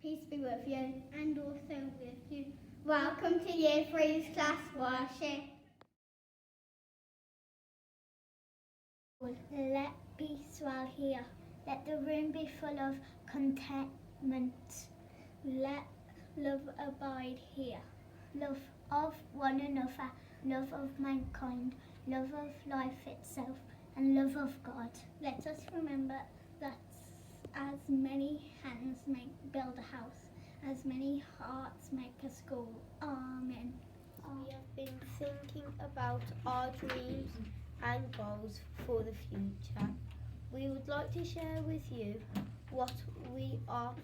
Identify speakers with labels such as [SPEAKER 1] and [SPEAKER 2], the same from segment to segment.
[SPEAKER 1] Peace be with you, and also with you. Welcome to Year 3's class worship. Let peace dwell here. Let the room be full of contentment. Let love abide here. Love of one another, love of mankind, love of life itself, and love of God. Let us remember that as many hands build a house, as many hearts make a school. Amen.
[SPEAKER 2] We have been thinking about our dreams and goals for the future. We would like to share with you what we are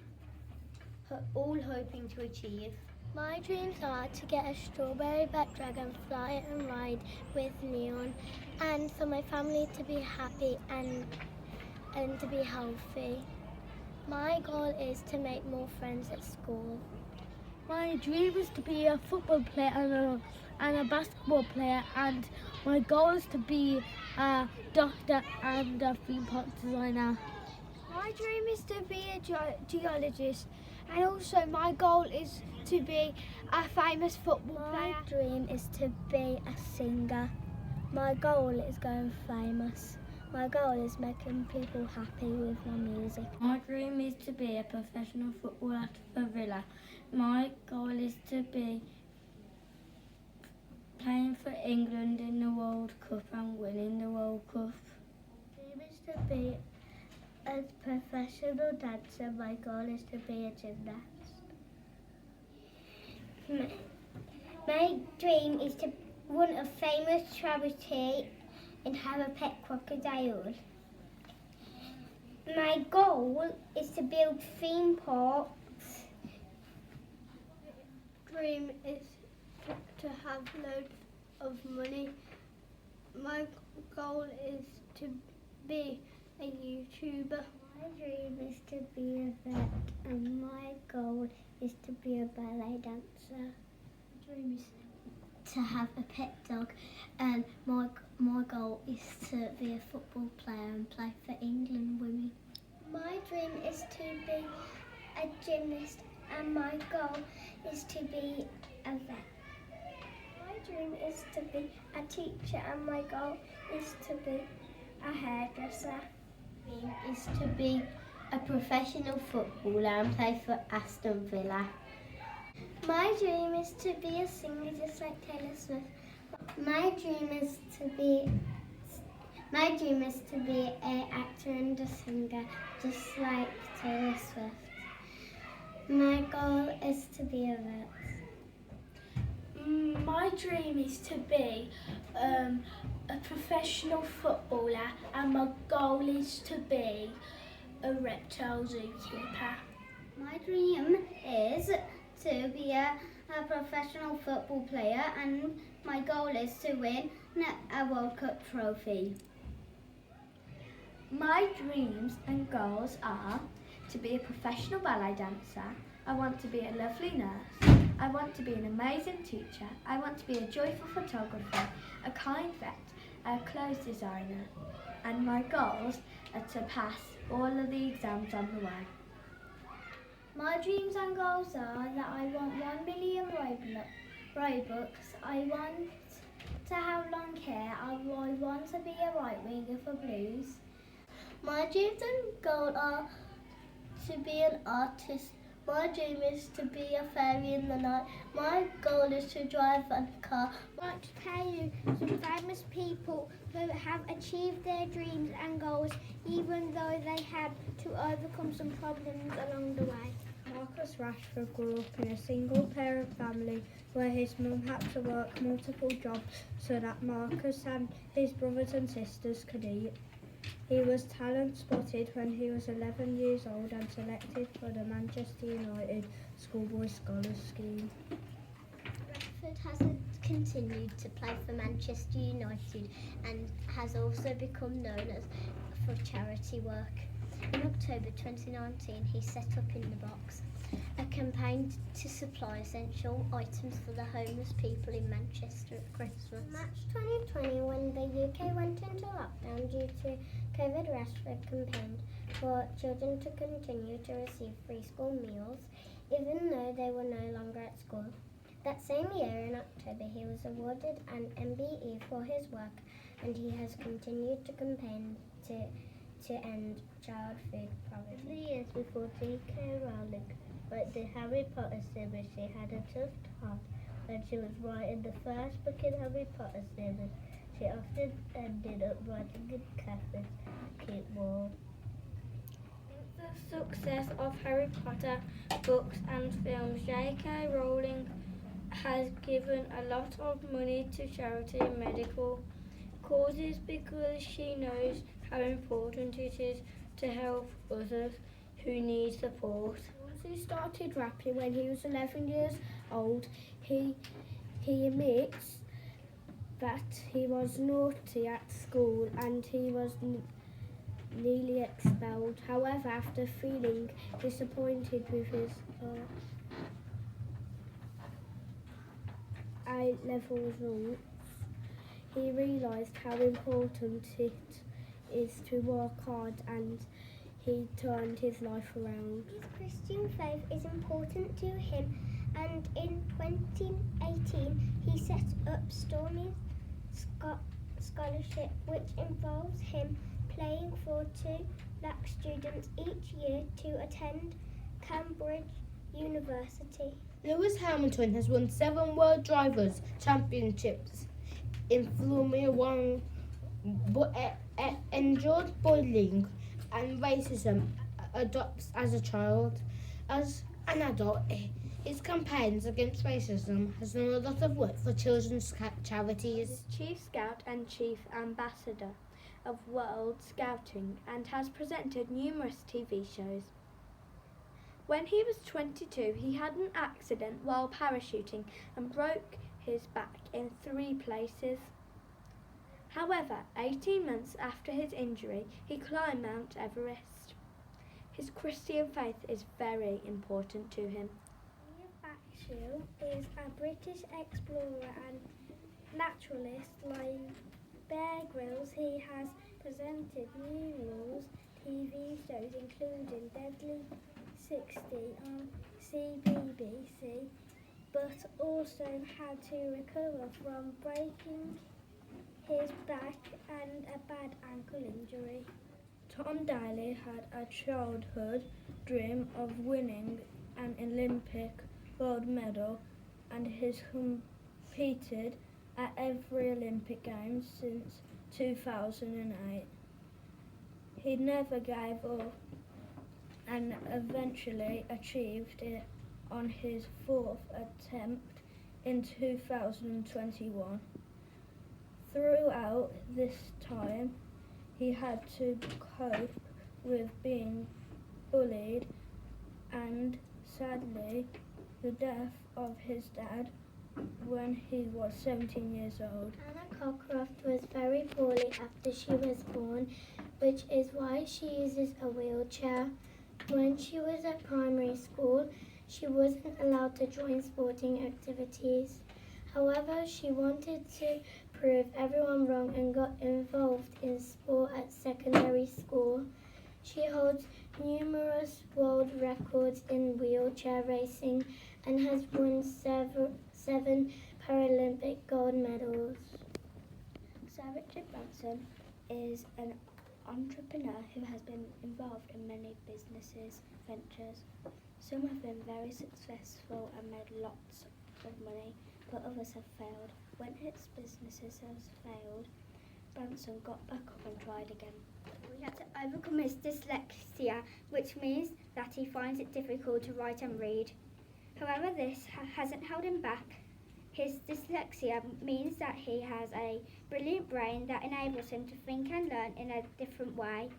[SPEAKER 2] all hoping to achieve.
[SPEAKER 1] My dreams are to get a strawberry back dragonfly and ride with Leon, and for my family to be happy and to be healthy. My goal is to make more friends at school.
[SPEAKER 3] My dream is to be a football player and a basketball player, and my goal is to be a doctor and a theme park designer.
[SPEAKER 1] My dream is to be a geologist, and also my goal is to be a famous football player. My dream is to be a singer. My goal is going famous. My goal is making people happy with my music.
[SPEAKER 3] My dream is to be a professional footballer for Villa. My goal is to be playing for England in the World Cup and winning the World Cup.
[SPEAKER 1] My dream is to be a professional dancer. My goal is to be a gymnast. My dream is to run a famous charity and have a pet crocodile. My goal is to build theme parks. Dream is to have loads of money. My goal is to be a YouTuber. My dream is to be a vet, and my goal is to be a ballet dancer. My dream is to have a pet dog, and my goal is to be a football player and play for England women. My dream is to be a gymnast, and my goal is to be a vet. My dream is to be a teacher, and my goal is to be a hairdresser.
[SPEAKER 2] My dream is to be a professional footballer and play for Aston Villa.
[SPEAKER 1] My dream is to be a singer just like Taylor Swift. My dream is to be an actor and a singer just like Taylor Swift. My goal is to be a vet.
[SPEAKER 3] My dream is to be a professional footballer, and my goal is to be a reptile zookeeper.
[SPEAKER 1] My dream is to be a professional football player, and my goal is to win a World Cup trophy.
[SPEAKER 3] My dreams and goals are to be a professional ballet dancer. I want to be a lovely nurse. I want to be an amazing teacher. I want to be a joyful photographer, a kind vet, a clothes designer. And my goals are to pass all of the exams on the way.
[SPEAKER 1] My dreams and goals are that I want 1 million Robux. I want to have long hair. I want to be a right winger for Blues. My dreams and goals are to be an artist. My dream is to be a fairy in the night. My goal is to drive a car. I'd like to tell you some famous people who have achieved their dreams and goals even though they had to overcome some problems along the way.
[SPEAKER 3] Marcus Rashford grew up in a single-parent family where his mum had to work multiple jobs so that Marcus and his brothers and sisters could eat. He was talent spotted when he was 11 years old and selected for the Manchester United Schoolboy Scholars Scheme.
[SPEAKER 1] Rashford has continued to play for Manchester United and has also become known for charity work. In October 2019, he set up In the Box, a campaign to supply essential items for the homeless people in Manchester at Christmas. In March 2020, when the UK went into lockdown due to COVID, Rashford campaigned for children to continue to receive free school meals. even though they were no longer at school. That same year in October, he was awarded an MBE for his work, and he has continued to campaign to end child food poverty.
[SPEAKER 2] 3 years before J.K. Rowling wrote the Harry Potter series, she had a tough time when she was writing the first book in Harry Potter series. She often ended up writing in cafes to keep warm.
[SPEAKER 4] The success of Harry Potter books and films, J.K. Rowling has given a lot of money to charity and medical causes because she knows how important it is to help others who need support.
[SPEAKER 1] He started rapping when he was 11 years old. He admits that he was naughty at school and he was nearly expelled. However, after feeling disappointed with his A-level results, he realised how important it is to work hard, and he turned his life around.
[SPEAKER 2] His Christian faith is important to him, and in 2018 he set up Stormy's Scholarship, which involves him paying for 2 black students each year to attend Cambridge University.
[SPEAKER 5] Lewis Hamilton has won 7 World Drivers' Championships in Formula One, but endured bullying and racism adopts as a child. As an adult, his campaigns against racism has done a lot of work for children's charities.
[SPEAKER 3] Chief Scout and Chief Ambassador of World Scouting and has presented numerous TV shows. When he was 22, he had an accident while parachuting and broke his back in 3 places. However, 18 months after his injury, he climbed Mount Everest. His Christian faith is very important to him.
[SPEAKER 1] Baxhill is a British explorer and naturalist like Bear Grylls. He has presented numerous TV shows including Deadly 60 on CBBC, but also had to recover from breaking his back and a bad ankle injury. Tom Daley had a childhood dream of winning an Olympic gold medal and has competed at every Olympic Games since 2008. He never gave up and eventually achieved it on his 4th attempt in 2021. Throughout this time, he had to cope with being bullied and, sadly, the death of his dad when he was 17 years old. Anna Cockcroft was very poorly after she was born, which is why she uses a wheelchair. When she was at primary school, she wasn't allowed to join sporting activities. However, she wanted to prove everyone wrong and got involved in sport at secondary school. She holds numerous world records in wheelchair racing and has won 7 Paralympic gold medals.
[SPEAKER 3] Sir Richard Branson is an entrepreneur who has been involved in many businesses, ventures. Some have been very successful and made lots of money, but others have failed. When his businesses have failed, Branson got back up and tried again.
[SPEAKER 2] He had to overcome his dyslexia, which means that he finds it difficult to write and read. However, this hasn't held him back. His dyslexia means that he has a brilliant brain that enables him to think and learn in a different way.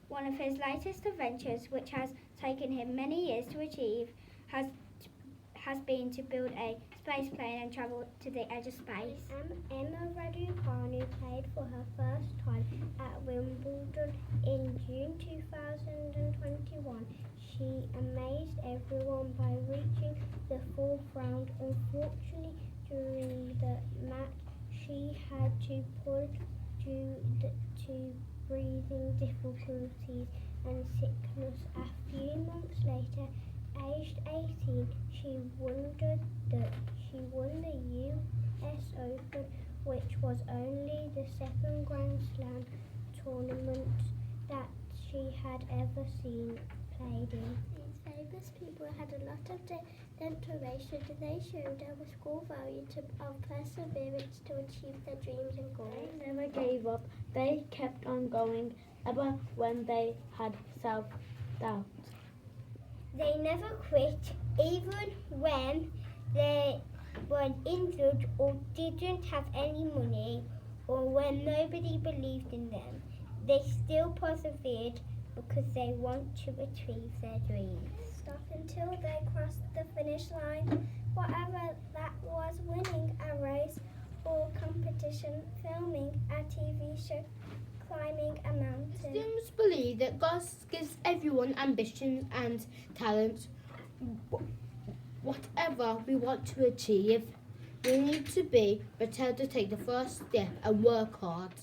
[SPEAKER 2] One of his latest adventures, which has taken him many years to achieve, has been to build a space plane and travel to the edge of space.
[SPEAKER 1] Emma Raducanu played for her first time at Wimbledon in June 2021. She amazed everyone by reaching the 4th round. Unfortunately, during the match, she had to pull due to breathing difficulties and sickness. A few months later, Aged 18, she won the US Open, which was only the second Grand Slam tournament that she had ever seen played in. These famous people had a lot of determination, and they showed a school value of perseverance to achieve their dreams and goals.
[SPEAKER 4] They never gave up. They kept on going, ever when they had self-doubt.
[SPEAKER 1] They never quit, even when they were injured or didn't have any money, or when nobody believed in them. They still persevered because they want to achieve their dreams. Stop until they crossed the finish line, whatever that was, winning a race or competition, filming a TV show, climbing a mountain.
[SPEAKER 5] Muslims believe that God gives everyone ambition and talent. Whatever we want to achieve, we need to be prepared to take the first step and work hard.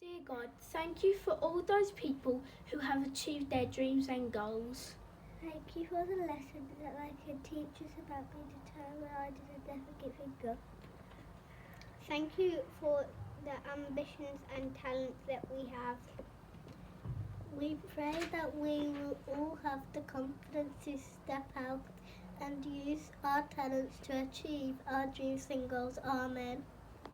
[SPEAKER 3] Dear God, thank you for all those people who have achieved their dreams and goals.
[SPEAKER 1] Thank you for the lesson that I could teach us about being determined when I didn't ever giving up. Thank you for the ambitions and talents that we have. We pray that we will all have the confidence to step out and use our talents to achieve our dreams and goals. Amen.